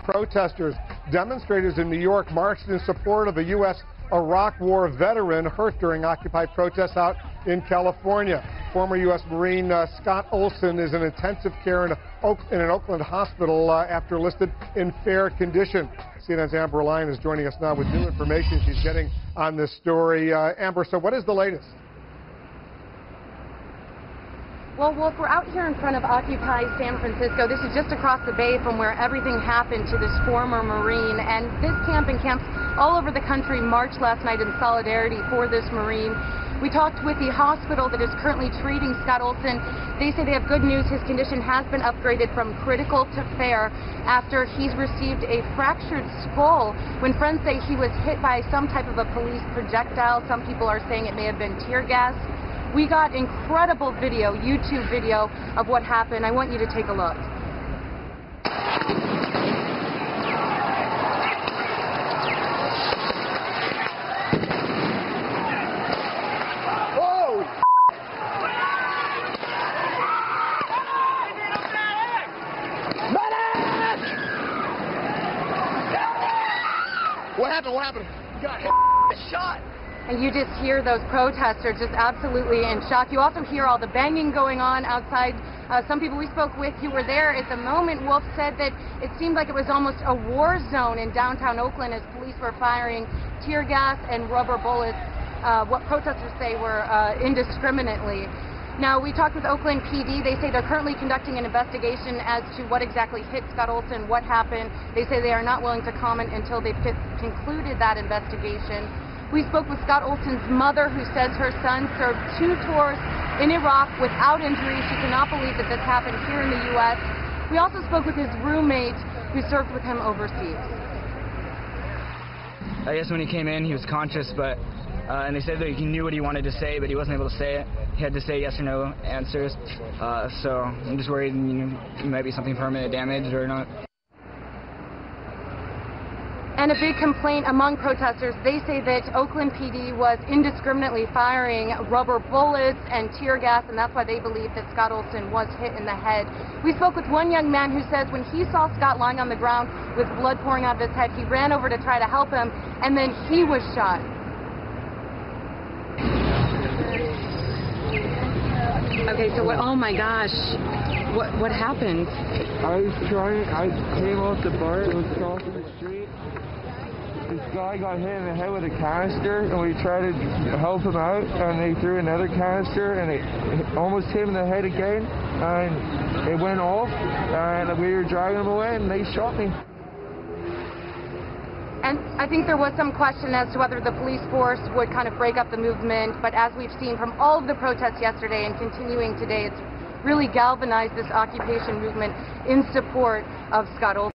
protesters. Demonstrators in New York marched in support of a U.S. Iraq War veteran hurt during Occupy protests out in California. Former U.S. Marine Scott Olson is in intensive care in an Oakland hospital after listed in fair condition. CNN's Amber Lyon is joining us now with new information she's getting on this story. Amber, so what is the latest? Well, Wolf, we're out here in front of Occupy San Francisco. This is just across the bay from where everything happened to this former Marine. And this camp and camps all over the country marched last night in solidarity for this Marine. We talked with the hospital that is currently treating Scott Olson. They say they have good news. His condition has been upgraded from critical to fair after he's received a fractured skull when friends say he was hit by some type of a police projectile. Some people are saying it may have been tear gas. We got incredible video, YouTube video of what happened. I want you to take a look. Whoa! What happened? What happened? Got shot. And you just hear those protesters just absolutely in shock. You also hear all the banging going on outside. Some people we spoke with who were there at the moment, Wolf, said that it seemed like it was almost a war zone in downtown Oakland as police were firing tear gas and rubber bullets, what protesters say were indiscriminately. Now, we talked with Oakland PD. They say they're currently conducting an investigation as to what exactly hit Scott Olson, what happened. They say they are not willing to comment until they've concluded that investigation. We spoke with Scott Olson's mother, who says her son served 2 tours in Iraq without injury. She cannot believe that this happened here in the U.S. We also spoke with his roommate, who served with him overseas. I guess when he came in, he was conscious, but and they said that he knew what he wanted to say, but he wasn't able to say it. He had to say yes or no answers. So I'm just worried it might be something permanent damage or not. And a big complaint among protesters, they say that Oakland PD was indiscriminately firing rubber bullets and tear gas, and that's why they believe that Scott Olson was hit in the head. We spoke with one young man who says when he saw Scott lying on the ground with blood pouring out of his head, he ran over to try to help him, and then he was shot. Okay, so oh my gosh, what happened? I came off the bar and was crossing the street. This guy got hit in the head with a canister, and we tried to help him out, and they threw another canister, and it almost hit him in the head again, and it went off, and we were driving him away, and they shot me. And I think there was some question as to whether the police force would kind of break up the movement, but as we've seen from all of the protests yesterday and continuing today, it's really galvanized this occupation movement in support of Scott Olson.